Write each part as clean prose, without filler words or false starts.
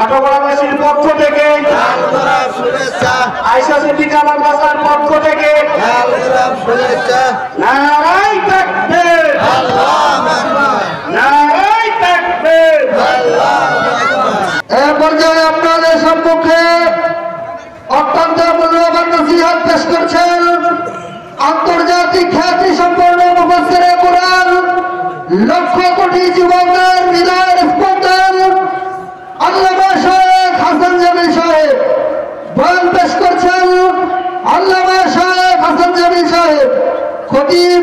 আটোপাড়াবাসীর পক্ষ থেকে আয়েশা সিদ্দিকা মাদ্রাসার পক্ষ থেকে নারায়ে তাকবীর, আল্লাহু আকবার, নারায়ে তাকবীর, আল্লাহু আকবার। এই পর্যায়ে আপনাদের সম্মুখে অত্যন্ত মূল্যবান নসিহত পেশ করছেন আন্তর্জাতিক খ্যাতি সম্পন্ন মুফাসসিরে কুরআন, লক্ষ কোটি যুবকদের হৃদয়ের স্পন্দন আল্লামা শায়েখ হাসান জামিল সাহেব। বয়ান পেশ করছেন আল্লামা শায়েখ হাসান জামিল সাহেব, খতিব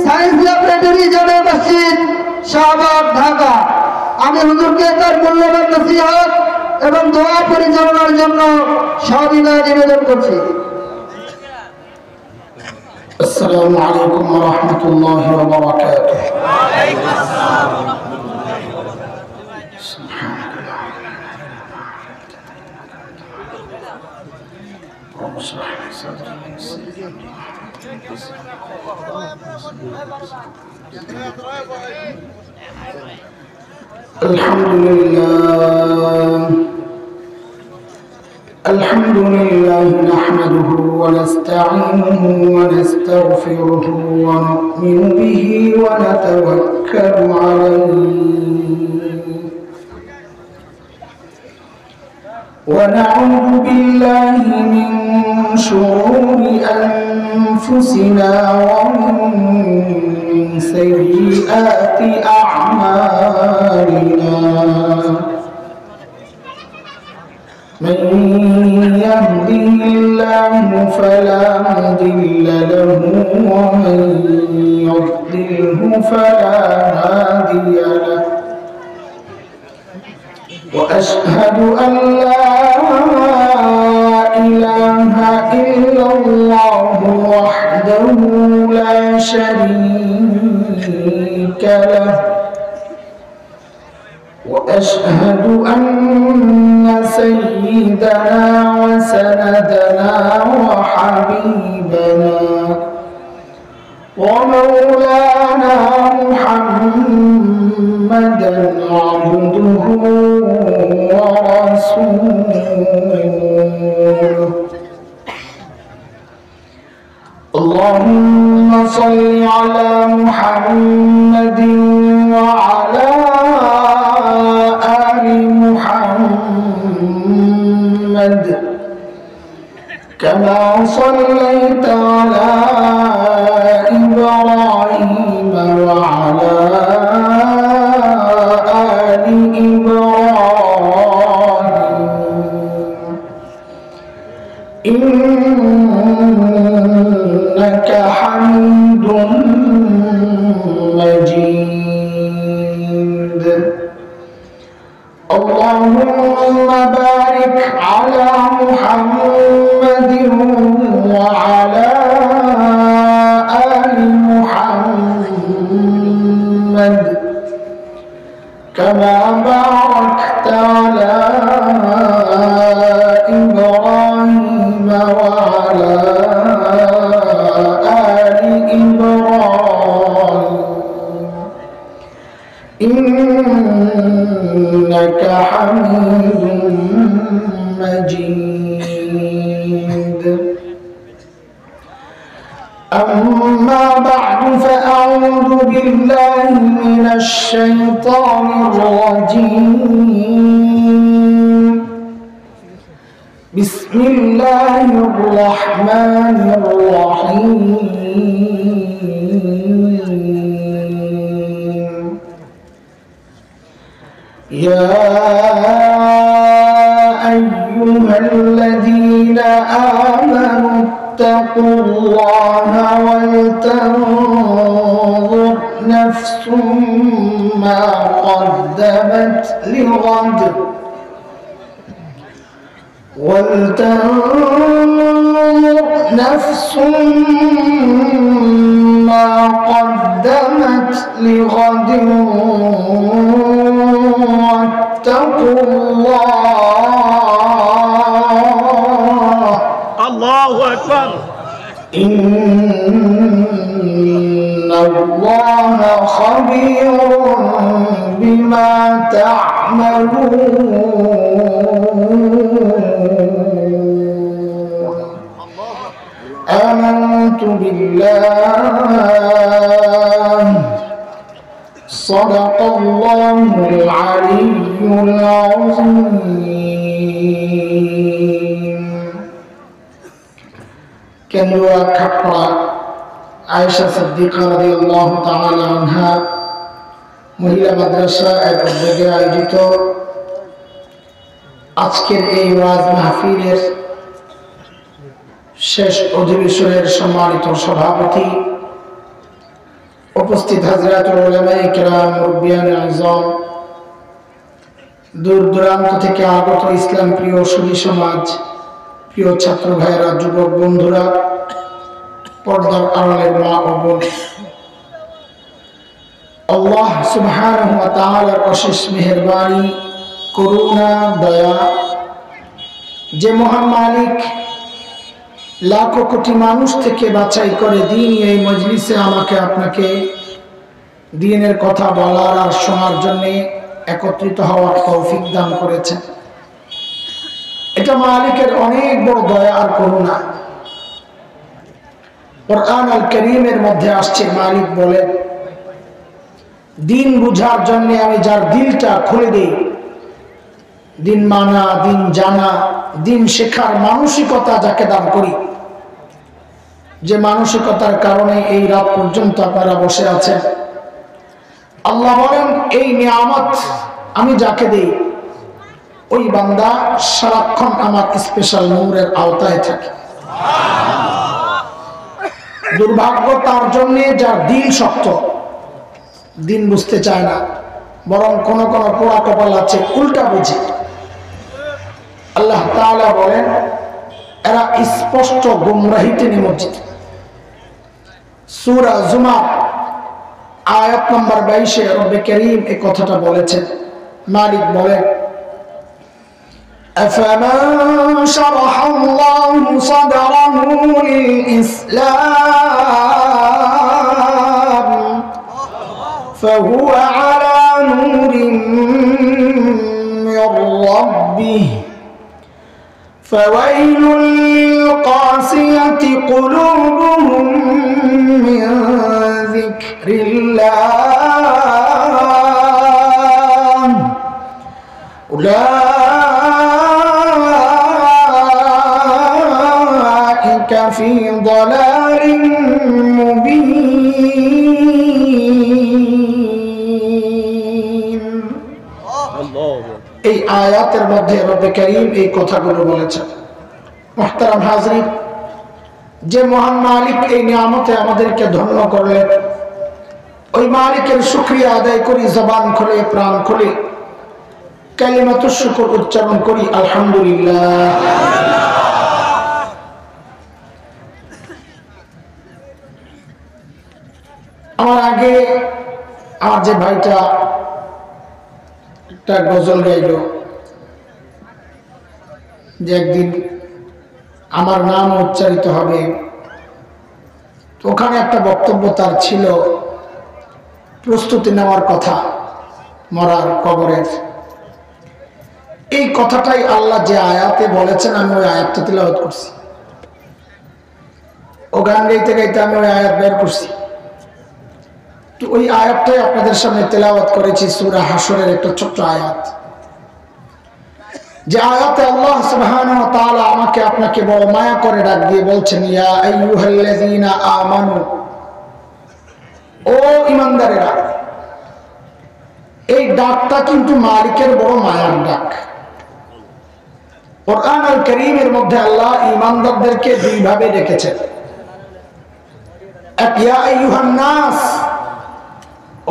সায়েন্স ল্যাবরেটরি জামে মসজিদ শাহবাগ ঢাকা। আমি হুজুরকে তার মূল্যবান নসিহত এবং দোয়া পরিচালনার জন্য সবিনয় নিবেদন করছি। আসসালামু আলাইকুম ওয়া রাহমাতুল্লাহি ওয়া বারাকাতুহু। ওয়া আলাইকুম আসসালাম ওয়া রাহমাতুল্লাহি ওয়া বারাকাতুহু। আলহামদুলিল্লাহ الحمد لله نحمده ونستعينه ونستغفره ونؤمن به ونتوكل عليه ونعوذ بالله من شرور أنفسنا ومن سيئات أعمالنا من يهده الله فلا مضل له ومن يضلله فلا هادي له وأشهد أن لا إله إلا الله وحده لا شريك له وأشهد أن سيدنا وسندنا وحبيبنا ومولانا محمدا عبده ورسوله اللهم صل على محمد وعلى آل محمد كما صليت على إبراهيم وعلى آل إبراهيم إنك حميد مجيد اللهم بارك على محمد وعلى آل محمد كما باركت على إبراهيم وعلى آل إبراهيم إنك حميد مجيد أما بعد فأعوذ بالله من الشيطان الرجيم بسم الله الرحمن الرحيم يا أيها الذين آمنوا اتقوا الله ولتنظر نفس ما قدمت لغد ولتنظر نفس ما قدمت لغد واتقوا الله الله أكبر إن الله خبير بما تعملون تعملون آمنت بالله صدق الله العلي العظيم কেন্দুয়া খাপড়া আয়েশা সিদ্দিকা রাদিয়াল্লাহু তাআলা আনহা মহিলা মাদ্রাসা এর উদ্যোগে আয়োজিত আজকের এই ওয়াজ মাহফিলের শেষ অধিবেশনের সম্মানিত সভাপতি, উপস্থিত হযরতুল উলামায়ে কিরাম, মুরব্বিয়ানে আযম, দূর দূরান্ত থেকে আগত ইসলাম প্রিয় সুধী সমাজ, প্রিয় ছাত্র ভাইয়েরা, যুবক বন্ধুরা, পর্দার আড়ালের মা ও বোন, আল্লাহ সুবহানাহু ওয়া তাআলার অশেষ মেহেরবানি, করুণা, দয়া, যে মহান মালিক লাখো কোটি মানুষ থেকে বাছাই করে দিন এই মজলিসে আমাকে আপনাকে দ্বীনের কথা বলার আর শোনার জন্য একত্রিত হওয়ার তৌফিক দান করেছেন। এটা মালিকের অনেক বড় দয়া আর করুণা। কুরআন আল কারীমের মধ্যে আসছে, মালিক বলেন, দিন বুঝার জন্য আমি যার দিলটা খুলে দিই, দিন মানা, দিন জানা, দিন শেখার মানসিকতা যাকে দান করি, যে মানসিকতার কারণে এই রাত পর্যন্ত আপনারা বসে আছেন, আল্লাহ বলেন এই নিয়ামত আমি যাকে দেই ওই বান্দা সারাক্ষণ আমার স্পেশাল নূরের আওতায় থাকে। দুর্ভাগ্য তার জন্য যার দিল শক্ত, দিন বুঝতে চায় না, বরং কোন কোন পোড়া কপাল আছে উল্টা বুঝে। আল্লাহ তাআলা বলেন এরা স্পষ্ট গুমরাহিতে নিমজ্জিত। সূরা জুমার আয়াত নম্বর 22-এ রব্বে কারীম এই কথাটা বলেছেন। মালিক বলেন, أفمن شرح الله صدره للإسلام فهو على نور من ربه فويل للقاسية قلوبهم من ذكر الله أولئك في ضلال مبين। এই আয়াতের মধ্যে রব্বে কারীম এই কথাগুলো বলেছেন। মুহতারাম হাজরিন, যে মহান মালিক এই নিয়ামতে আমাদেরকে ধন্য করলেন, ওই মালিকের শুকরিয়া আদায় করি, জবান খুলে, প্রাণ খুলে কালিমাতুশ শুকর উচ্চারণ করি, আলহামদুলিল্লাহ। আমার আগে আমার যে ভাইটা একটা গজল গাইল, যে একদিন আমার নাম উচ্চারিত হবে, তো ওখানে একটা বক্তব্য তার ছিল প্রস্তুতি নেওয়ার কথা মরার কবরের। এই কথাটাই আল্লাহ যে আয়াতে বলেছেন আমি ওই আয়াতটা তিলাওয়াত করছি। ও গান গাইতে গাইতে আমি ওই আয়াত বের করছি। তো ওই আয়াতটাই আপনাদের সামনে তেলাওয়াত করেছি, সূরা হাশরের একটা ছোট্ট আয়াত, যে আয়াতে আল্লাহ সুবহানাহু ওয়া তাআলা আমাকে আপনাকে বড় মায়া করে ডাক দিয়ে বলছেন, ইয়া আইয়ুহাল্লাযীনা আমানু, ও ঈমানদারেরা। এই ডাকটা কিন্তু মালিকের বড় মায়ার ডাক। কুরআন আল কারীমের মধ্যে আল্লাহ ঈমানদারদেরকে দুই ভাবে ডেকেছেন। এক, ইয়া আইয়ুহান নাস,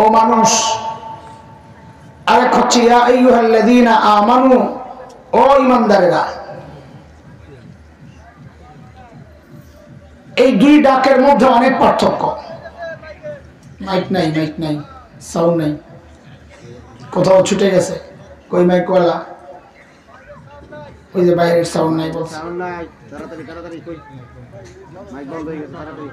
ও মানুষ। আরেক হচ্ছে ইয়া আইয়ুহাল্লাযীনা আমানু, ও ঈমানদারেরা। এই দুই ডাকের মধ্যে অনেক পার্থক্য। মাইক নাই, মাইক নাই, সাউন্ড নাই, কোথাও ছুটে গেছে, কই মাইকওয়ালা? ওই যে বাইরের সাউন্ড নাই, বলছে সাউন্ড নাই, তাড়াতাড়ি তাড়াতাড়ি, কই মাইক বন্ধ হয়ে গেছে, তাড়াতাড়ি।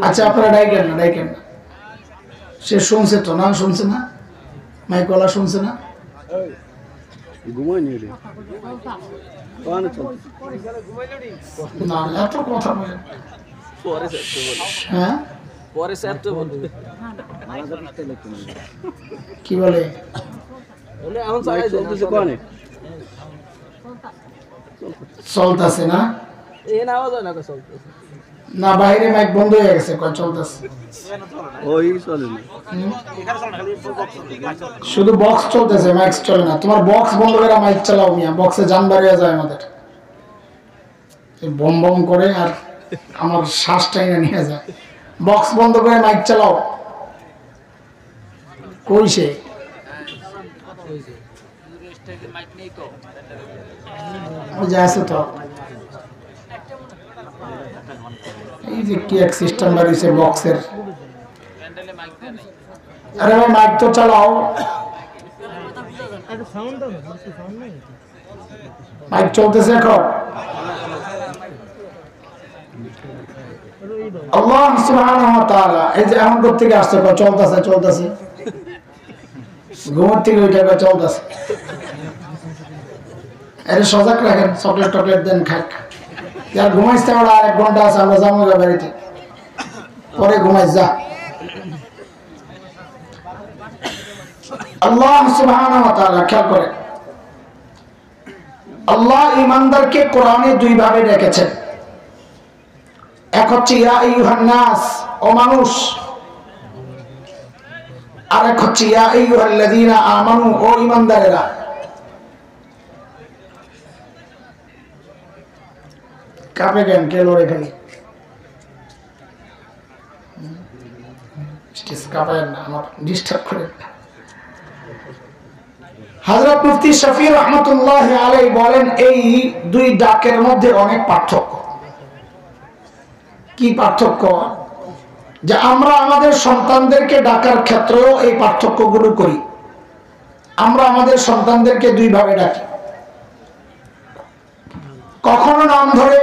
আচ্ছা আপনারা ডাইকেন না সে শুনছে তো না শুনছে না মাইকওয়ালা শুনছে না না এত কথা বলে হ্যাঁ কি বলে চলতেছে না না বাইরে মাইক বন্ধ হয়ে গেছে চলতেছে শুধু বক্স চলতেছে মাইক চলে না তোমার বক্স বন্ধ করে মাইক চালাও মিয়া বক্সে জান বাড়িয়ে যায় আমাদের বম বম করে আর আমার শ্বাস টাইনা নিয়ে যায় বক্স বন্ধ করে মাইক চালাও কইছে ওই যে আছে তো এই যে কি এক সিস্টেম বাড়িছে বক্সের আরে ভাই মাইক তো চালাও মাইক চলতেছে এখন আল্লাহ সুবহানাহু ওয়া তাআলা এই যে এখন কোথা থেকে আসছে চলতেছে ঘুম থেকে উঠে চলতেছে আরে সজাগ রাখেন চকলেট দেন খাক যার ঘুমাইছে ওরা আর 1 ঘন্টা আছে আমরা যাবো বাড়িতে পরে ঘুমাই যা আল্লাহ সুবহানাহু ওয়া তাআলা খেয়াল করে আল্লাহ ঈমানদারকে কোরআনে দুই ভাবে ডেকেছেন এক হচ্ছে ইয়া আইয়ুহান নাস ও মানুষ আর এক হচ্ছে ইয়া আইয়ুহাল্লাযীনা আমানু ও ঈমানদারেরা কাপে কেন কে লড়ে খালি কাপায় না আমার ডিস্টার্ব করে হযরত মুফতি শফি রাহমাতুল্লাহি আলাইহি বলেন এই দুই ডাকের মধ্যে অনেক পার্থক্য কি পার্থক্য যে আমরা আমাদের সন্তানদেরকে ডাকার ক্ষেত্রেও এই পার্থক্যগুলো করি আমরা আমাদের সন্তানদেরকে দুই ভাবে ডাকি কখনো নাম ধরে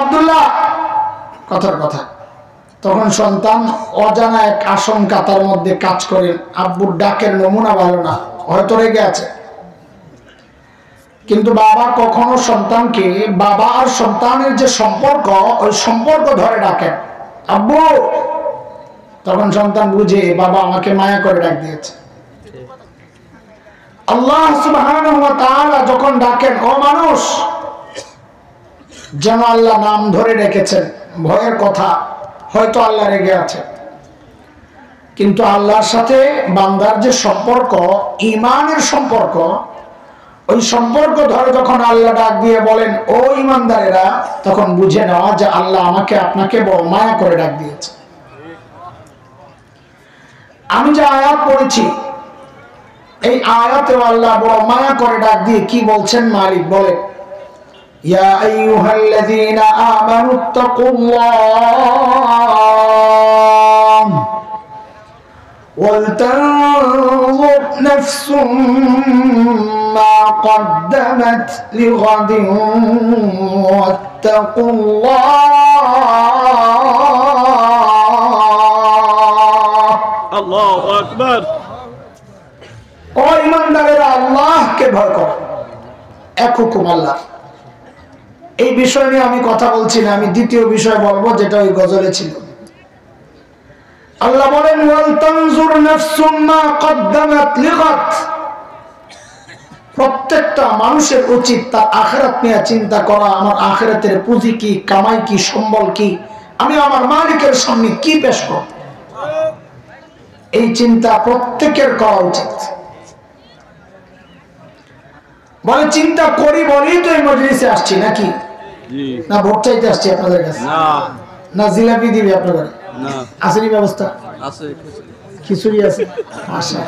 আব্দুল্লাহ কথার কথা তখন সন্তান অজানা এক আশঙ্কা তার মধ্যে কাজ করে আব্বুর ডাকের নমুনা ভালো না হয়তো রেগে আছে কিন্তু বাবা কখনো সন্তানকে বাবা আর সন্তানের যে সম্পর্ক ওই সম্পর্ক ধরে ডাকেন আব্বু তখন সন্তান বুঝে বাবা আমাকে মায়া করে ডাক দিয়েছে আল্লাহ সুবহানাহু ওয়া তাআলা যখন ডাকেন ও মানুষ যেন আল্লাহ নাম ধরে রেখেছেন ভয়ের কথা হয়তো আল্লাহ রেগে আছে কিন্তু আল্লাহর সাথে বান্দার যে সম্পর্ক ঈমানের সম্পর্ক ওই সম্পর্ক ধরে যখন আল্লাহ ডাক দিয়ে বলেন ও ঈমানদারেরা তখন বুঝে নেওয়া যে আল্লাহ আমাকে আপনাকে বড় মায়া করে ডাক দিয়েছে আমি যে আয়াত পড়েছি এই আয়াতে আল্লাহ বড় মায়া করে ডাক দিয়ে কি বলছেন মালিক বলে ইয়া আইয়ুহাল্লাযীনা আমানুত্তাকুল্লাহ ওয়ালতানজুর নাফসুম মা قدمت لغد واتقوا الله الله أكبر ও ঈমানদারেরা আল্লাহকে ভয় করো এক হুকুম আল্লাহ এই বিষয় নিয়ে আমি কথা বলছি না আমি দ্বিতীয় বিষয় বলবো যেটা ওই গজলে ছিল আল্লাহ বলেন ওয়াল তানজুর নাফসুম মা কদ্দামাত লিগাদ প্রত্যেকটা মানুষের উচিত তার আখিরাত নিয়ে চিন্তা করা আমার আখিরাতের পুঁজি কি কামাই কি সম্বল কি আমি আমার মালিকের সামনে কি পেশ করব এই চিন্তা প্রত্যেকের করা উচিত বলে চিন্তা করি বলেই তো এই মজলিসে আসছি নাকি না ভোট চাইতে আসছি আপনাদের কাছে না জিলাপি দিবি আপনাদের আসেনি ব্যবস্থা আছে খিচুড়ি আছে আচ্ছা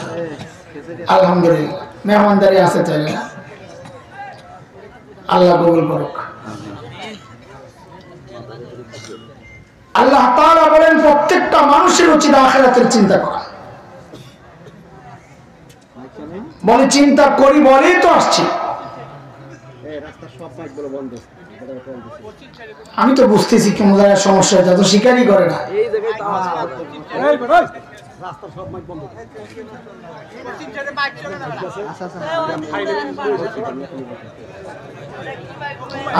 আলহামদুলিল্লাহ মেহমানদারি আছে তাইলে আল্লাহ কবুল করুক আল্লাহ তাআলা বলেন প্রত্যেকটা মানুষের উচিত আখিরাতের চিন্তা করা বলে চিন্তা করি বলেই তো আসছি আমি তো বুঝতেছি কোন জায়গায় সমস্যা এটা তো স্বীকারই করে না।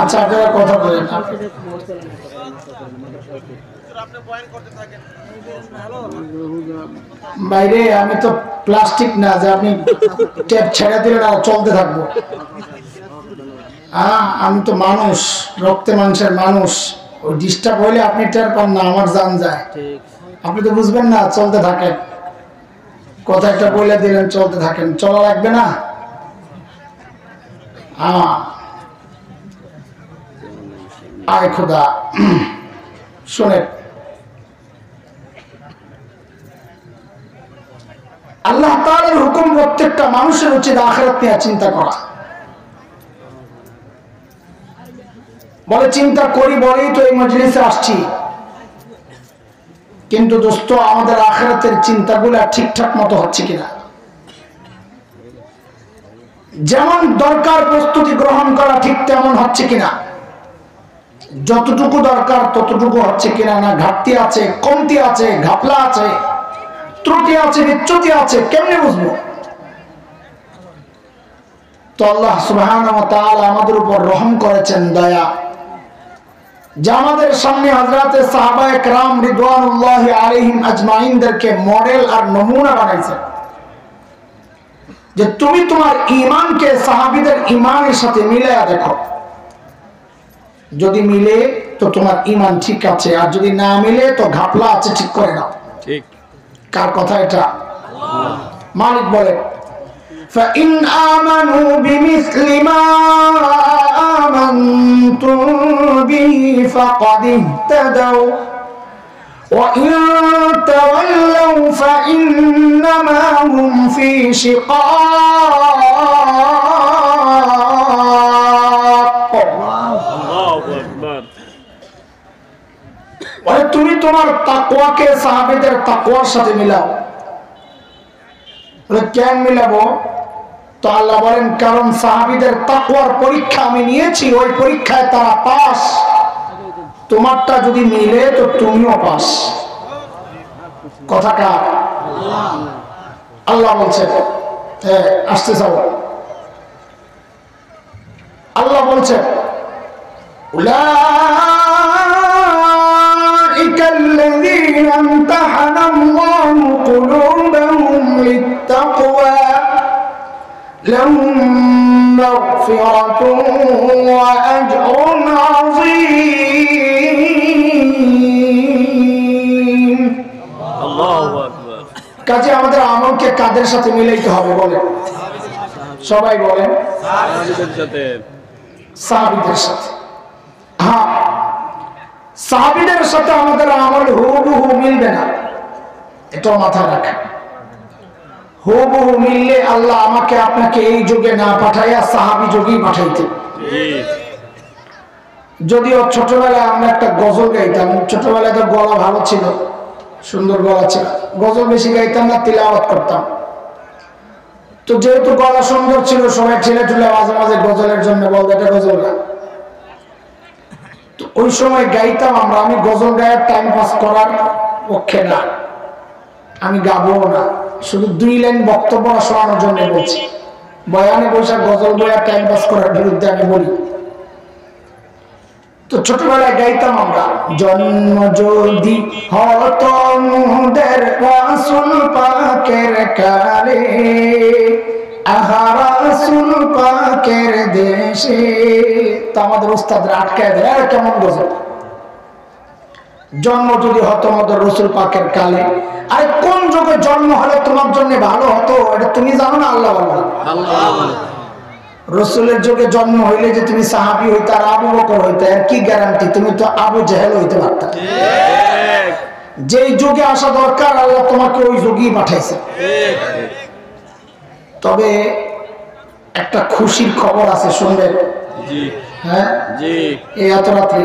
আচ্ছা আপনারা কথা বলেন বাইরে, আমি তো প্লাস্টিক না যে আপনি ট্যাপ ছেড়ে দিলেন আর চলতে থাকবো। আমি তো মানুষ, রক্তে মাংসের মানুষ। ওই ডিস্টার্ব হইলে আপনি টের পান না, আমার জান যায়। আপনি তো বুঝবেন না, চলতে থাকেন। কথা একটা বলে দিলেন, চলতে থাকেন, চলা লাগবে না। আয় খোদা, শোনেন, আল্লাহ তাআলার হুকুম প্রত্যেকটা মানুষের উচিত আখিরাত নিয়ে চিন্তা করা। বলে চিন্তা করি বলেই তো এই মজলিসে আসছি, কিন্তু দোস্ত আমাদের আখিরাতের চিন্তাগুলো ঠিকঠাক মতো হচ্ছে কিনা? যেমন দরকার প্রস্তুতি গ্রহণ করা ঠিক তেমন হচ্ছে কিনা? যতটুকু দরকার ততটুকু হচ্ছে কিনা? না ঘাটতি আছে, কমতি আছে, ঘাপলা আছে, ত্রুটি আছে, বিচ্যুতি আছে, কেমনে বুঝবো? তো আল্লাহ সুবহানাহু ওয়া তাআলা আমাদের উপর রহম করেছেন, দয়া, যে আমাদের সামনে হযরতে সাহাবায়ে কেরাম রিদওয়ানুল্লাহি আলাইহিম আজমাইনদেরকে মডেল আর নমুনা বানাইছেন, যে তুমি তোমার ঈমানকে সাহাবীদের ঈমানের সাথে মিলায়া দেখো। যদি মিলে তো তোমার ঈমান ঠিক আছে, আর যদি না মিলে তো ঘাপলা আছে, ঠিক করে নাও। ঠিক। কার কথা এটা? মালিক বলে فَإِنْ آمَنُوا بِمِثْلِ مَا آمَنْتُمْ بِهِ فَقَدِ اهْتَدَوْا وَإِنْ تَوَلَّوْا فَإِنَّمَا هُمْ فِي شِقَاقٍ বলে তুমি তোমার তাকওয়াকে সাহাবীদের তাকওয়ার সাথে মিলাও। বলে কেন মিলাবো? তো আল্লাহ বলেন কারণ সাহাবীদের তাকওয়ার পরীক্ষা আমি নিয়েছি, ওই পরীক্ষায় তারা পাস। তোমারটা যদি মিলে তো তুমিও পাস। কথা কার? আল্লাহ বলছে। আসতে চাও, আল্লাহ বলছে উলাইকা আল্লাযীনা ইমতাহানা আল্লাহু কুলুবাহুম লিত্তাকওয়া লাহুম মাগফিরাতুন ওয়া আজরুন আযীম। আল্লাহু আকবার। কাজে আমাদের আমলকে কাদের সাথে মিলাইতে হবে? বলে সবাই বলেন সাহাবীদের সাথে। সাহাবীদের সাথে, হ্যাঁ, সাহাবীদের সাথে আমাদের আমল হুবহু মিলবে না, এটা মাথায় রাখেন। হুবহু মিললে আল্লাহ আমাকে আপনাকে এই যুগে না পাঠাইয়া সাহাবী যুগেই পাঠাইতেন। যদিও ছোটবেলায় আমরা একটা গজল গাইতাম, ছোটবেলায় তো গলা ভালো ছিল, সুন্দর গলা ছিল, গজল বেশি গাইতাম না, তিলাওয়াত করতাম। তো যেহেতু গলা সুন্দর ছিল, সবাই ঠেলে ঠেলে মাঝে মাঝে গজলের জন্য বলতো এটা গজল গা। তো ওই সময় গাইতাম আমরা। আমি গজল গায়ের টাইম পাস করার পক্ষে না, আমি গাবো না, শুধু 2 লাইন বক্তব্য শোনানোর জন্য বলছি। বয়ানে বসে গজল বয়ার টাইম পাস করার বিরুদ্ধে আমি বলি। তো ছোটবেলায় গাইতাম আমরা, জন্ম যদি হতো মুদের রাসূল পাকের কালে, আহা রাসূল পাকের দেশে। তো আমাদের উস্তাদরা আটকায় দেয়, আর কেমন গজল, জন্ম যদি হতো আমাদের রাসূল পাকের কালে। আরে কোন যুগে জন্ম হলে তোমার জন্য ভালো হতো এটা তুমি জানো না? আল্লাহ বলে। রাসূলের যুগে জন্ম হইলে যে তুমি সাহাবী হইতে আর আবু বকর হইতে, আর কি গ্যারান্টি তুমি তো আবু জেহেল হইতে পারতা? যেই যুগে আসা দরকার আল্লাহ তোমাকে ওই যুগেই পাঠাইছে। তবে একটা খুশির খবর আছে, শুনবেন? হ্যাঁ, এই এত রাত্রে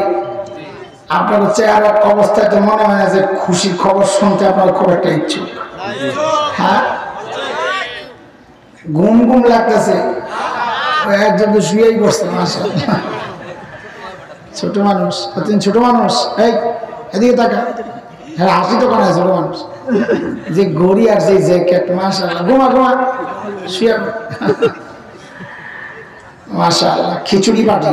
আপনার চেহারার অবস্থায় তো মনে হয় না যে খুশির খবর শুনতে আপনার খুব একটা ইচ্ছুক। হ্যাঁ, ঘুম ঘুম লাগতেছে। একজন তো শুয়েই করছে মাশাআল্লাহ। ছোট মানুষ, তুমি ছোট মানুষ, এই এদিকে তাকা। হ্যাঁ হাসি তো কোনা ছোট মানুষ, যে গড়ি আর যে জ্যাকেট মাশাআল্লাহ। ঘুমা ঘুমা শুয়ে মাশাআল্লাহ। খিচুড়ি পাটি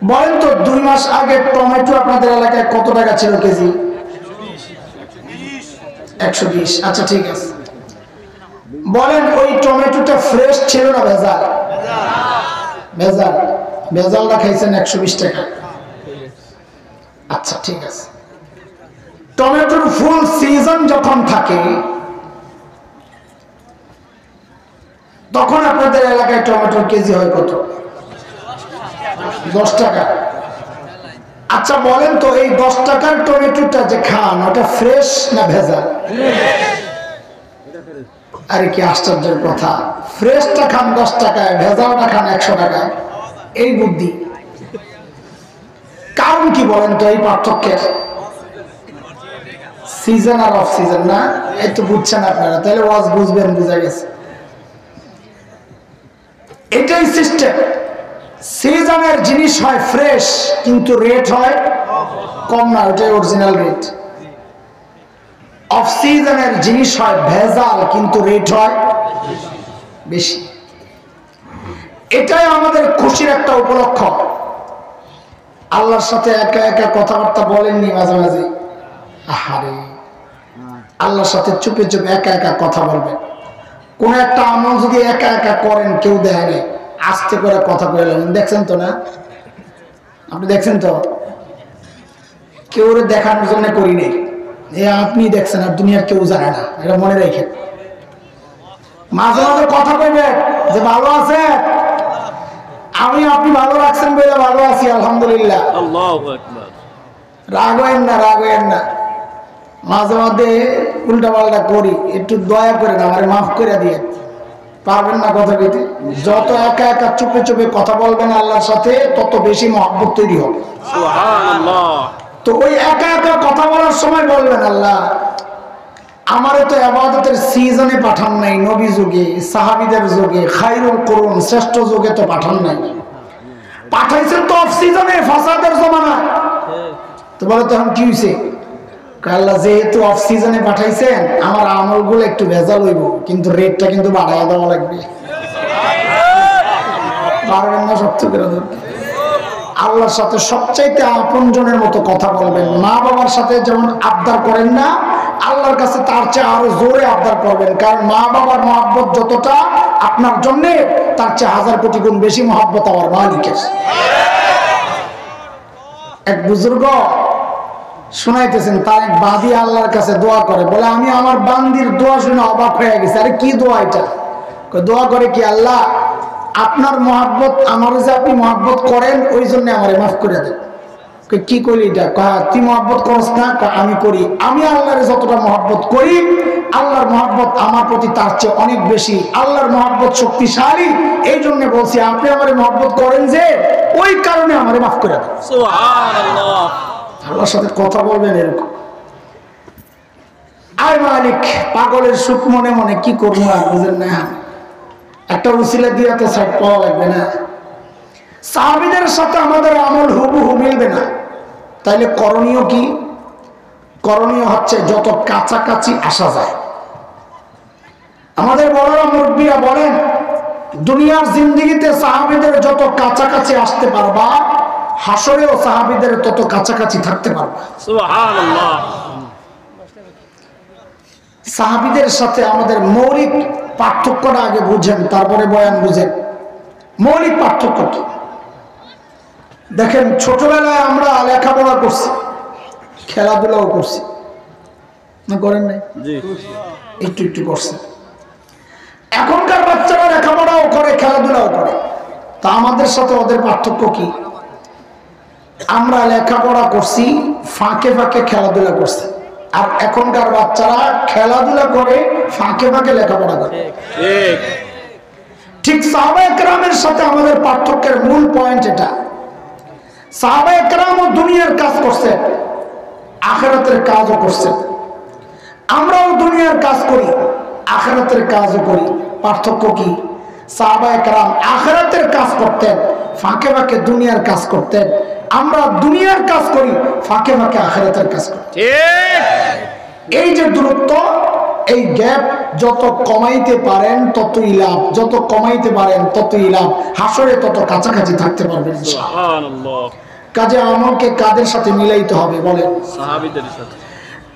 বলেন তো 2 মাস আগে টমেটো আপনাদের এলাকায় কত টাকা ছিল কেজি? 120। আচ্ছা ঠিক আছে, বলেন ওই টমেটোটা ফ্রেশ ছিল না ভেজাল? ভেজাল। ভেজালটা খাইছেন 120 টাকা। আচ্ছা ঠিক আছে, টমেটোর ফুল সিজন যখন থাকে তখন আপনাদের এলাকায় টমেটোর কেজি হয় কত? 10 টাকা। আচ্ছা বলেন তো এই 10 টাকার টমেটোটা যে খান ওটা ফ্রেশ না ভেজাল? আরে কি আশ্চর্যের কথা, ফ্রেশটা খান 10 টাকায়, ভেজালটা খান 100 টাকায়। এই বুদ্ধি, কারণ কি বলেন তো এই পার্থক্যের? সিজন আর অফ সিজন না, এই তো বুঝছেন আপনারা, তাহলে ওয়াজ বুঝবেন, বুঝা গেছে। এটাই সিস্টেম। সিজনের জিনিস হয় ফ্রেশ কিন্তু রেট হয় কম না, ওটাই অরিজিনাল রেট। অফ সিজনের জিনিস হয় ভেজাল কিন্তু রেট হয় বেশি। এটাই আমাদের খুশির একটা উপলক্ষ। আল্লাহর সাথে একা একা কথাবার্তা বলেননি মাঝে মাঝে? আহারে, আল্লাহর সাথে চুপে চুপে একা একা কথা বলবেন। কোন একটা আমল যদি একা একা করেন, কেউ দেখে নেই, আস্তে করে কথা বলে নেবেন। দেখছেন তো না? আপনি দেখছেন তো? কেউ দেখানোর জন্য করি নেই, আপনি দেখছেন আর দুনিয়ার কেউ জানে না, এটা মনে রেখেন। মাঝে মাঝে কথা কইবেন যে ভালো আছে, আমি আপনি ভালো রাখছেন বলে ভালো আছি আলহামদুলিল্লাহ। আল্লাহু আকবার। রাগ হয়েন না, রাগ হয়েন না। মাঝে মাঝে উল্টা পাল্টা করি, একটু দয়া করে না, আমার মাফ করে দিয়ে। পারবেন না কথা বলতে? যত একা একা চুপে চুপে কথা বলবেন আল্লাহর সাথে, তত বেশি মহব্বত তৈরি হবে। সুবহানাল্লাহ। তো ওই একা একা কথা বলার সময় বলবেন, আল্লাহ আমারে তো ইবাদতের সিজনে পাঠান নাই, নবী যুগে, সাহাবীদের যুগে, খায়রুল কুরুন শ্রেষ্ঠ যুগে তো পাঠান নাই, পাঠাইছেন তো অফ সিজনে, ফাসাদের জমানা। তো বলে তখন কি হয়েছে? আল্লাহ যেহেতু অফ সিজনে পাঠাইছেন, আমার আমলগুলো একটু ভেজাল হইব, কিন্তু রেটটা কিন্তু বাড়াইয়া দেওয়া লাগবে। পারবেন না সত্য করে ধরতে? আল্লাহর সাথে সবচাইতে আপনজনের মতো কথা বলবেন। মা বাবার সাথে যেমন আবদার করেন না, আল্লাহর কাছে তার চেয়ে আরো জোরে আবদার করবেন। কারণ মা বাবার মহব্বত যতটা আপনার জন্য, তার চেয়ে 1000 কোটি গুণ বেশি মহব্বত আমার মালিকের। এক বুজুর্গ শোনাইতেছেন, তার এক বাদী আল্লাহর কাছে দোয়া করে, বলে আমি আমার বান্দির দোয়া শুনে অবাক হয়ে গেছি। আরে কি দোয়া এটা? দোয়া করে কি, আল্লাহ আপনার মহব্বত, আমার যে আপনি মহব্বত করেন ওই জন্য আমারে মাফ করে দেন। কি করি এটা? তুই মহব্বত করস না? আমি করি। আমি আল্লাহর যতটা মহব্বত করি, আল্লাহর মহব্বত আমার প্রতি তার চেয়ে অনেক বেশি। আল্লাহর মহব্বত শক্তিশালী, এই জন্য বলছি আপনি আমারে মহব্বত করেন যে, ওই কারণে আমারে মাফ করে দেন। সুবহানাল্লাহ। আল্লাহর সাথে কথা বলবেন এরকম। আয় মালিক, পাগলের সুখ মনে মনে কি করবো আর বুঝেন না, একটা উসিলা দিয়ে তো সাইড পাওয়া লাগবে না। সাহাবীদের সাথে আমাদের আমল হুবহু মিলবে না, তাইলে করণীয় কি? করণীয় হচ্ছে যত কাছাকাছি আসা যায়। আমাদের বড়রা মুরব্বীরা বলেন, দুনিয়ার জিন্দেগিতে সাহাবীদের যত কাছাকাছি আসতে পারবা, হাসরেও সাহাবীদের তত কাছাকাছি থাকতে পারবা। সুবহানাল্লাহ। সাহাবীদের সাথে আমাদের মৌলিক পার্থক্যটা আগে বুঝেন, তারপরে বয়ান বুঝেন। মৌলিক পার্থক্য কি? দেখেন, ছোটবেলায় আমরা লেখাপড়া করছি, খেলাধুলাও করছি না, করেন নাই? একটু একটু করছে। এখনকার বাচ্চারা লেখাপড়াও করে, খেলাধুলাও করে। তা আমাদের সাথে ওদের পার্থক্য কি? আমরা লেখাপড়া করছি, ফাঁকে ফাঁকে খেলাধুলা করছি, আর এখনকার বাচ্চারা খেলাধুলা করে, ফাঁকে ফাঁকে লেখাপড়া করে। ঠিক সাহাবায়ে কেরামের সাথে আমাদের পার্থক্যের মূল পয়েন্ট এটা। সাহাবায়ে কেরামও দুনিয়ার কাজ করছে, আখিরাতের কাজও করছেন। আমরাও দুনিয়ার কাজ করি, আখিরাতের কাজও করি। পার্থক্য কি? সাহাবায়ে কেরাম আখিরাতের কাজ করতেন, ফাঁকে ফাঁকে দুনিয়ার কাজ করতেন। আমরা দুনিয়ার কাজ করি, ফাঁকে ফাঁকে আখিরাতের কাজ করি। এই যে দূরত্ব, এই গ্যাপ যত কমাইতে পারেন ততই লাভ, যত কমাইতে পারেন ততই লাভ। হাসরে তত কাছাকাছি থাকতে পারবেন। সুবহানাল্লাহ। কাজে আমলকে কাদের সাথে মিলাইতে হবে বলেন? সাহাবীদের সাথে।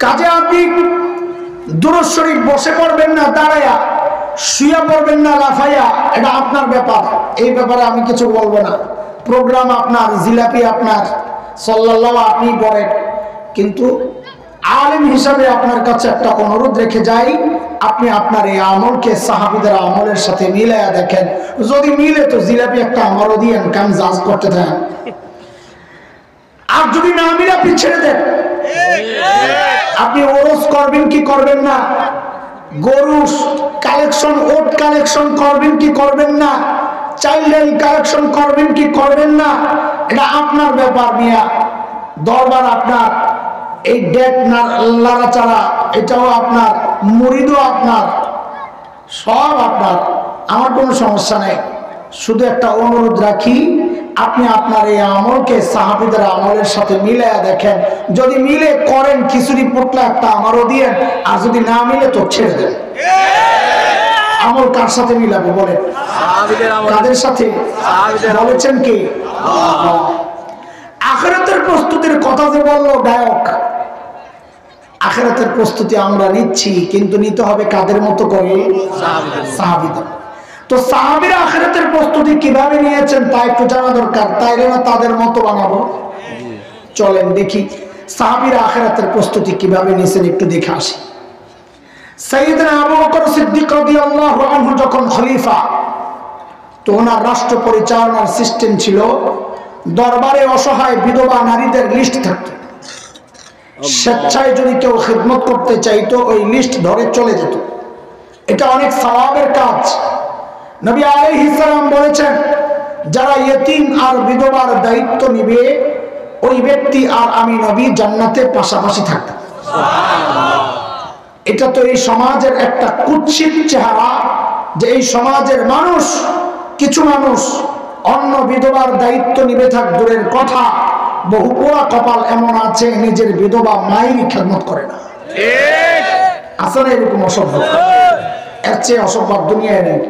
কাজে আপনি দুরূদ শরীফ বসে পড়বেন না দাঁড়ায়া, শুয়ে পড়বেন না লাফাইয়া, এটা আপনার ব্যাপার। এই ব্যাপারে আমি কিছু বলবো না। প্রোগ্রাম আপনার, জিলাপি আপনার, সাল্লাল্লাহু আপনি পড়েন। কিন্তু আলেম হিসাবে আপনার কাছে একটা অনুরোধ রেখে যাই, আপনি আপনার এই আমলকে সাহাবীদের আমলের সাথে মিলাইয়া দেখেন। যদি মিলে তো জিলাপি একটা আমারও দিয়েন, কাম জাজ করতে থাকেন। আর যদি না মিলে আপনি ছেড়ে দেন। আপনি ওরস করবেন কি করবেন না? গরু কালেকশন, ওট কালেকশন করবেন কি করবেন না? চাইল্ড কালেকশন করবেন কি করবেন না? এটা আপনার ব্যাপার মিয়া। দরবার আপনার, এই ডেক লাড়াচাড়া এটাও আপনার, মুরিদও আপনার, সব আপনার। আমার কোনো সমস্যা নেই। শুধু একটা অনুরোধ রাখি, আপনি আপনার এই আমলকে সাহাবীদের আমলের সাথে মিলাইয়া দেখেন। যদি মিলে করেন, খিচুড়ি পোটলা একটা আমারও দিয়েন। আর যদি না মিলে তো ছেড়ে দেন। আমল কার সাথে মিলাবো বলেন? সাহাবীদের আমল। কাদের সাথে বলেছেন কি? আখিরাতের প্রস্তুতির কথা যে বললো গায়ক, আখিরাতের প্রস্তুতি আমরা নিচ্ছি, কিন্তু নিতে হবে কাদের মতো করে? সাহাবীদের। তো সাহাবীরা আখিরাতের প্রস্তুতি কিভাবে নিয়েছেন তা একটু জানা দরকার। তাইলে না তাদের মতো বানাবো? চলেন দেখি সাহাবীরা আখিরাতের প্রস্তুতি কিভাবে নিয়েছেন, একটু দেখে আসি। সাইয়েদনা আবু বকর সিদ্দিক রাদিয়াল্লাহু আনহু যখন খলিফা, তো ওনার রাষ্ট্র পরিচালনার সিস্টেম ছিল, দরবারে অসহায় বিধবা নারীদের লিস্ট থাকতো। স্বেচ্ছায় যদি কেউ খিদমত করতে চাইতো, ওই লিস্ট ধরে চলে যেত। এটা অনেক সওয়াবের কাজ। নবী আলাইহিস সালাম বলেছেন, যারা ইয়েতিম আর বিধবার দায়িত্ব নিবে, ওই ব্যক্তি আর আমি নবী জান্নাতে পাশাপাশি থাকবে। এটা তো এই সমাজের একটা কুৎসিত চেহারা, যে এই সমাজের মানুষ, কিছু মানুষ অন্য বিধবার দায়িত্ব নিবে থাক দূরের কথা, বহু পোড়া কপাল এমন আছে নিজের বিধবা মায়েরই খেদমত করে না। আছে না এরকম অসভ্য? এর চেয়ে অসভ্য দুনিয়ায় নেই।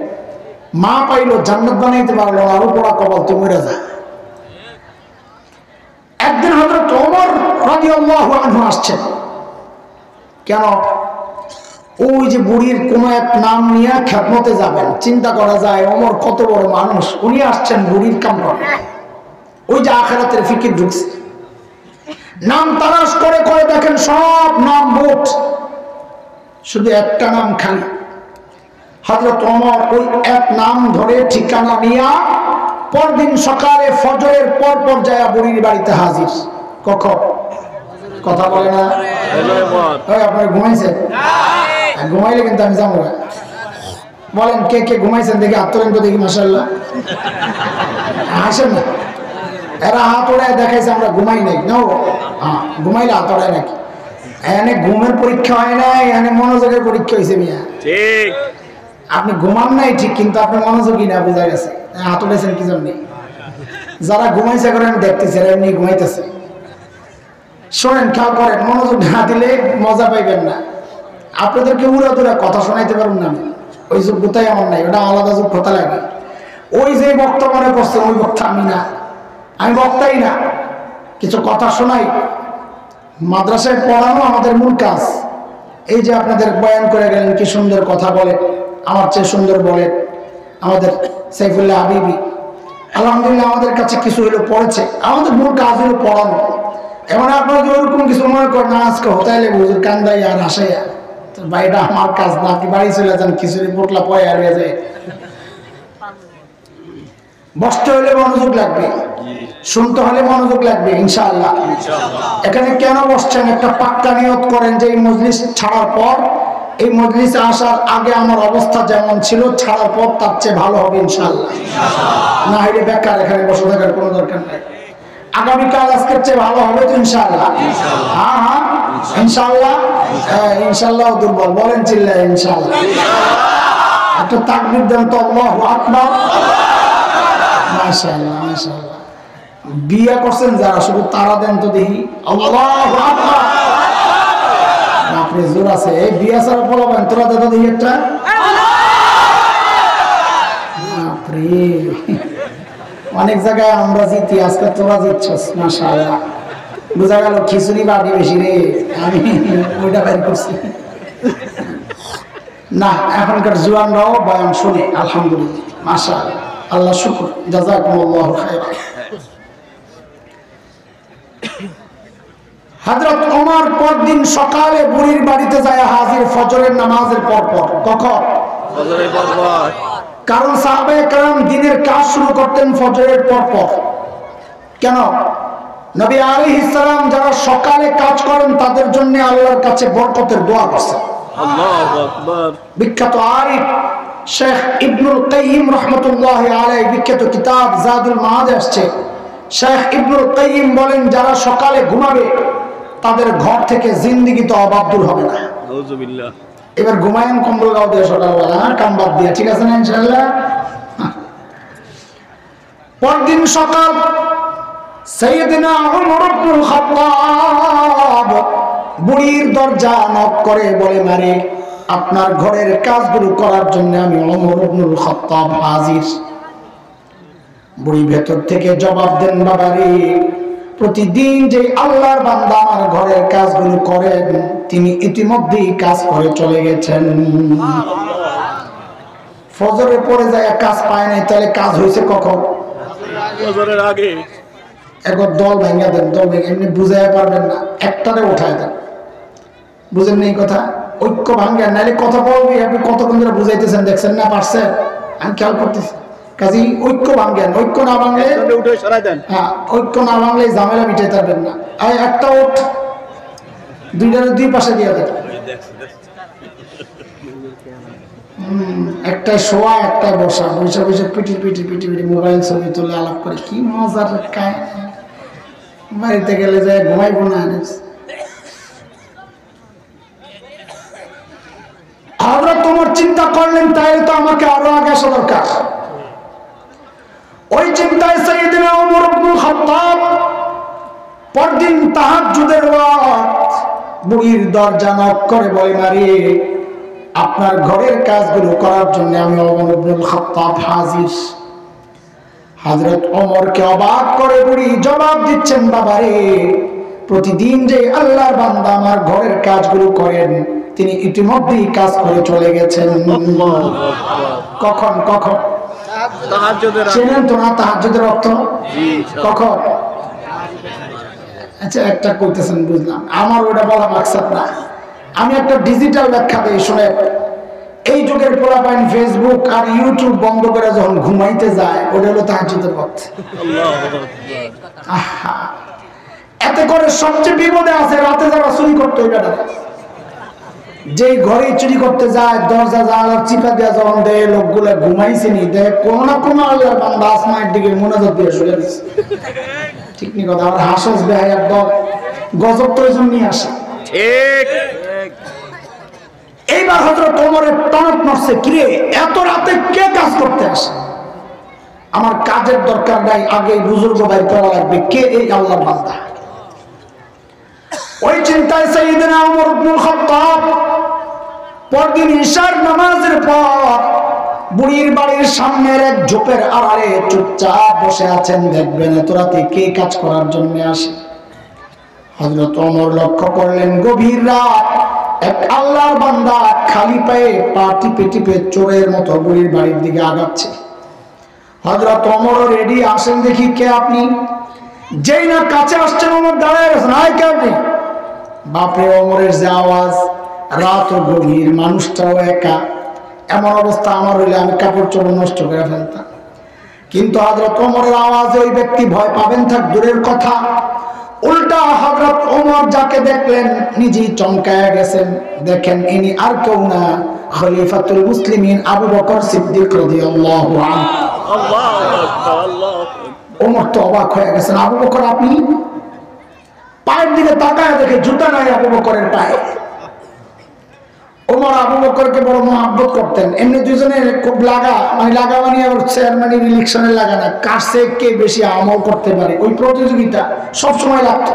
মা পাইলো, জান্নাত বানাইতে পারলো, আরো পোড়া কপাল তো মরে যায়। একদিন হযরত ওমর রাদিয়াল্লাহু আনহু আসছেন। কেন? ওই যে বুড়ির কোন এক নাম নিয়ে খেদমতে যাবেন। চিন্তা করা যায় ওমর কত বড় মানুষ, উনি আসছেন বুড়ির কাম করে। ওই যে আখিরাতের ফিকির ঢুকছে। নাম তালাশ করে করে দেখেন সব নাম বোট, শুধু একটা নাম খালি। হযরত ওমর ওই এক নাম ধরে ঠিকানা নিয়া পরদিন সকালে ফজরের পর পর যায় বুড়ির বাড়িতে হাজির। কখন? কথা বলে না? আপনারা ঘুমাইছেন? ঘুমাইলে কিন্তু আমি যাবো না। বলেন কে কে ঘুমাইছেন দেখি, হাত তোলেন তো দেখি। মাশাআল্লাহ, আসেন না। এরা হাত ওড়ায় দেখাইছে আমরা ঘুমাই নাই। নাও ঘুমাইলে হাত ওড়ায় নাকি? এখানে ঘুমের পরীক্ষা হয় না, এখানে মনোযোগের পরীক্ষা হয়েছে মিয়া। ঠিক, আপনি ঘুমান নাই ঠিক, কিন্তু আপনি মনোযোগী না, বোঝা গেছে। হাত উঠেছেন কি জন্য? যারা ঘুমাইছে করে আমি দেখতেছি, এমনি ঘুমাইতেছে। শোনেন, খেয়াল করেন, মনোযোগ না দিলে মজা পাইবেন না। আপনাদেরকে উড়া দুরা কথা শোনাইতে পারুন না, ওই যোগ্যতাই আমার নাই, ওটা আলাদা যোগ্যতা লাগে। ওই যে বক্তা মনে করছেন, ওই বক্তা আমি না, আমি বক্তাই না, কিছু কথা শোনাই। মাদ্রাসায় পড়ানো আমাদের মূল কাজ। এই যে আপনাদের বয়ান করে গেলেন, কি সুন্দর কথা বলে, আমার চেয়ে সুন্দর বলে আমাদের সাইফুল্লাহ হাবিবি। আলহামদুলিল্লাহ আমাদের কাছে কিছু হলো পড়েছে। আমাদের মূল কাজ হলো পড়ানো। এমন আপনারা যদি ওরকম কিছু মনে করেন না, আজকে হতাইলে হুজুর কান্দাই আর হাসাইয়া, তো বাড়িটা আমার কাজ না, আপনি বাড়ি চলে যান, খিচুড়ি পোটলা পয় আর হয়ে যায়। বসতে হলে মনোযোগ লাগবে, শুনতে হলে মনোযোগ লাগবে ইনশাআল্লাহ। এখানে কেন বসছেন একটা পাক্কা নিয়ত করেন যে এই মজলিস ছাড়ার পর, এই মজলিসে আসার আগে আমার অবস্থা যেমন ছিল, ছাড়ার পর তার চেয়ে ভালো হবে ইনশাআল্লাহ। না হলে বেকার এখানে বসে থাকার কোনো দরকার নাই। আগামীকাল আজকের চেয়ে ভালো হবে তো ইনশাআল্লাহ। হ্যাঁ হ্যাঁ, ইনশাআল্লাহ। হ্যাঁ ইনশাআল্লাহ দুর্বল, বলেন চিল্লায় ইনশাআল্লাহ। একটা তাকবীর দেন তো, আল্লাহু আকবার। মাশাআল্লাহ মাশাআল্লাহ। বিয়ে করছেন যারা শুধু তারা দেন তো দেখি, আল্লাহু আকবার। আপনি জোর আছে, এই বিয়ে ছাড়া বলবেন তোরা দে তো দেখি একটা। বাপরে, অনেক জায়গায় আমরা জিতি, আজকে তোরা জিতছস, মাশাআল্লাহ। বোঝা গেল খিচুড়ি বাড়ি বেশি রে, আমি ওইটা বের করছি না। এখনকার জুয়ানরাও বয়ান শুনে আলহামদুলিল্লাহ, মাশাআল্লাহ, আল্লাহ শুকর, জাযাকুমুল্লাহু খায়রান। হযরত ওমর পরদিন সকালে বুড়ির বাড়িতে যায় হাজির, ফজরের নামাজের পর পর। কখন? ফজরের পর পর। কারণ সাহাবায়ে কেরাম দিনের কাজ শুরু করতেন ফজরের পর পর। কেন? নবী আলাইহিস সালাম যারা সকালে কাজ করেন তাদের জন্য আল্লাহর কাছে বরকতের দোয়া করছেন। আল্লাহু আকবার। বিখ্যাত আরিফ শেখ ইবনুল কাইয়িম রাহমাতুল্লাহি আলাইহি বিখ্যাত কিতাব জাদুল মাআদ আসছে, শেখ ইবনুল কাইয়িম বলেন যারা সকালে ঘুমাবে তাদের ঘর থেকে জিন্দেগিতে অভাব দূর হবে না। নাউযুবিল্লাহ। এবার ঘুমায়েন কম্বল গাও দিয়ে সকালবেলা, কাম বাদ দিয়ে, ঠিক আছে না ইনশাআল্লাহ। পরদিন সকাল সাইয়েদনা ওমর ইবনুল খাত্তাব বুড়ির দরজা নক করে বলে, মারে আপনার ঘরের কাজগুলো করার জন্য আমি ওমর ইবনুল খাত্তাব হাজির। বুড়ি ভেতর থেকে জবাব দেন, বাবা রে, প্রতিদিন যে আল্লাহর বান্দা আমার ঘরের কাজগুলো করেন তিনি ইতিমধ্যেই কাজ করে চলে গেছেন। ফজরে পড়ে যায় কাজ পায় নাই, তাহলে কাজ হয়েছে কখন? ফজরের আগে। একবার দল ভেঙে দেন, দল ভেঙে, এমনি বুঝাইতে পারবেন না, একটারে উঠায় দেন। বুঝেন না এই কথা? ঐক্য ভাঙ্গেন, নাহলে কথা বলবি, আপনি কতক্ষণ ধরে বুঝাইতেছেন, দেখছেন না পারছেন, আমি খেয়াল করতেছি। কাজী ঐক্য ভাঙ্গেন, ঐক্য না ভাঙলে, উঠে সরাই দেন। হ্যাঁ ঐক্য না ভাঙলে ঝামেলা মিটাইতে পারবেন না। আর একটা ওঠ, দুইটারে দুই পাশে দিয়ে দেন, একটা শোয়া একটা বসা, বসে বসে পিটি পিটি পিটি পিটি মোবাইল ছবি তুলে আলাপ করে, কি মজার কায়। বাড়িতে গেলে যায় ঘুমাইবো না। আমরা তোমার চিন্তা করলেন, তাইলে তো আমাকে আরো আগে আসা দরকার। ওই চিন্তায় সাইয়েদনা ওমর ইবনুল খাত্তাব পরদিন তাহাজ্জুদের ওয়াক্ত বুড়ির দরজা নক করে বলে, মারে আপনার ঘরের কাজগুলো করার জন্য আমি ওমর ইবনুল খাত্তাব হাজির। হযরত ওমরকে অবাক করে বুড়ি জবাব দিচ্ছেন, বাবারে, প্রতিদিন যে আল্লাহর বান্দা আমার ঘরের কাজগুলো করেন তিনি ইতিমধ্যেই কাজ করে চলে গেছেন। কখন? কখন? তাহাজ্জুদের আগে। চেনেন তো না তাহাজ্জুদের অর্থ? জি। কখন? আচ্ছা একটা কইতেছেন, বুঝলাম, আমার ওটা বলা মাকসাদ না। আমি একটা ডিজিটাল ব্যাখ্যা দিই, শুনে। এই যুগের পোলাপাইন ফেসবুক আর ইউটিউব বন্ধ করে যখন ঘুমাইতে যায়, ওটা হলো তাহাজ্জুদের ওয়াক্ত। আল্লাহু আকবার। আহা, এতে করে সবচেয়ে বিপদে আছে রাতে যারা চুরি করতে, ওই বেটা যেই ঘরে চুরি করতে যায় দরজা জানালা চিপা দেওয়া যখন দেয়, লোকগুলো ঘুমাইছে নি, দেয় কোনো না কোনো আল্লাহর বান্দা আসমানের দিকে মোনাজাত দিয়ে শুয়ে দিচ্ছে। ঠিক নি কথা? আমার হাসস বেহাই একদম গজব তো নিয়ে আসে। ঠিক। এইবার হযরত ওমরের টনক নড়ছে, কিরে এত রাতে কে কাজ করতে আসে? আমার কাজের দরকার নাই, আগে বুজুর্গ বাইর করা লাগবে, কে এই আল্লাহর বান্দা। ওই চিন্তায় সাইয়েদনা ওমর ইবনুল খাত্তাব পরদিন ইশার নামাজের পর বুড়ির বাড়ির সামনের এক ঝোপের আড়ালে চুপচাপ বসে আছেন। দেখবেন এত রাতে কে কাজ করার জন্য আসে। হযরত ওমর লক্ষ্য করলেন, গভীর রাত, এক আল্লাহর বান্দা খালি পায়ে পা টিপে টিপে চোরের মতো বুড়ির বাড়ির দিকে আগাচ্ছে। হযরত ওমর রেডি, আসেন দেখি কে আপনি। যেই না কাছে আসছেন ওমর দাঁড়ায় গেছেন, আয় কে আপনি? বাপরে, ওমরের যে আওয়াজ, রাত গভীর, মানুষটাও একা, এমন অবস্থা আমার হইলে আমি কাপড় চোপড় নষ্ট করে ফেলতাম। কিন্তু হযরত ওমরের আওয়াজে ওই ব্যক্তি ভয় পাবেন থাক দূরের কথা, উল্টা হযরত ওমর যাকে দেখলেন নিজেই চমকায় গেছেন। দেখেন ইনি আর কেউ না, খলিফাতুল মুসলিমিন আবু বকর সিদ্দিক রাদিয়াল্লাহু আনহু। আল্লাহু আকবার। আল্লাহু আকবার। ওমর তো অবাক হয়ে গেছেন, আবু বকর আপনি? পায়ের দিকে তাকায় দেখে জুতা নাই আবু বকরের পায়ে। ওমর আবু বকরকে বড় মহব্বত করতেন। এমনি দুজনে খুব লাগা মানে আবার চেয়ারম্যানের ইলেকশনে লাগা না, কাছে কে বেশি আমল করতে পারে ওই প্রতিযোগিতা সবসময় লাগতো।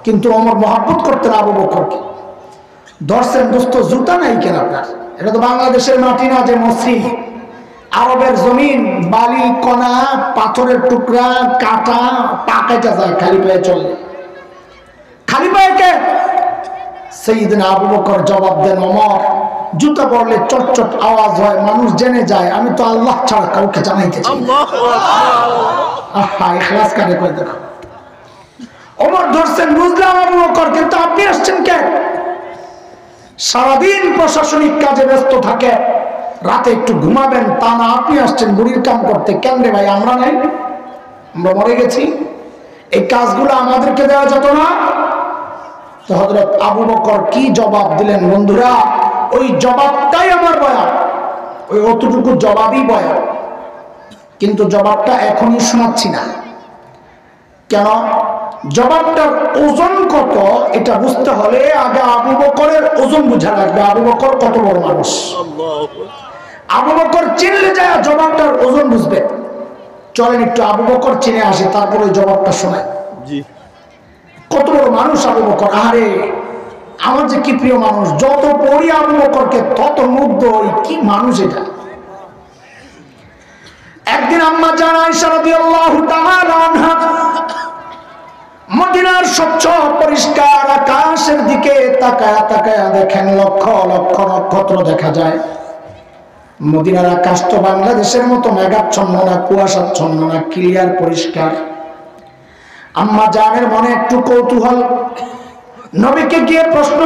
কিন্তু ওমর মহব্বত করতেন আবু বকরকে। ধরছেন দোস্ত জুতা নাই কেন আপনার? এটা তো বাংলাদেশের মাটি না যে মসৃণ, আরবের জমিন, বালি কণা, পাথরের টুকরা, কাটা, পা কেটে যায় খালি পায়ে চললে। খালি পায়ে কে? সাইয়েদনা আবু বকর জবাব দেন, ওমর জুতা পরলে চটচট আওয়াজ হয়, মানুষ জেনে যায়, আমি তো আল্লাহ ছাড়া কাউকে জানাইতে চাই না। আহা, ইখলাস কারে কই দেখো। ওমর ধরছেন, বুঝলাম আবু বকর, কিন্তু আপনি আসছেন কে? সারাদিন প্রশাসনিক কাজে ব্যস্ত থাকে, রাতে একটু ঘুমাবেন তা না, আপনি আসছেন বুড়ির কাম করতে। কেন রে ভাই, আমরা নাই? আমরা মরে গেছি? এই কাজগুলো আমাদেরকে দেওয়া যেত না? তো হযরত আবু বকর কি জবাব দিলেন বন্ধুরা, ওই জবাবটাই আমার বয়ান, ওই অতটুকু জবাবই বয়ান। কিন্তু জবাবটা এখনই শোনাচ্ছি না। কেন? জবাবটার ওজন কত এটা বুঝতে হলে আগে আবু বকরের ওজন বোঝা লাগবে। আবু বকর কত বড় মানুষ, আবু বকর চিনলে যায় জবাবটার ওজন বুঝবে। চলেন একটু আবু বকর চিনে আসে, তারপর ওই জবাবটা শোনায়। কত বড় মানুষ আবু বকর! আরে আমার যে কি প্রিয় মানুষ, যত পড়ি আবু বকরকে তত মুগ্ধ হই, কি মানুষ এটা। একদিন আম্মা জান আয়েশা রাদিয়াল্লাহু তাআলা আনহা মদিনার স্বচ্ছ পরিষ্কার আকাশের দিকে তাকায়া তাকায়া দেখেন লক্ষ লক্ষ নক্ষত্র দেখা যায়। মদিনার আকাশ তো বাংলাদেশের মতো মেঘাচ্ছন্ন না, কুয়াশাচ্ছন্ন না, ক্লিয়ার পরিষ্কার। আম্মা জানের মনে একটু কৌতূহল, নবীকে গিয়ে প্রশ্ন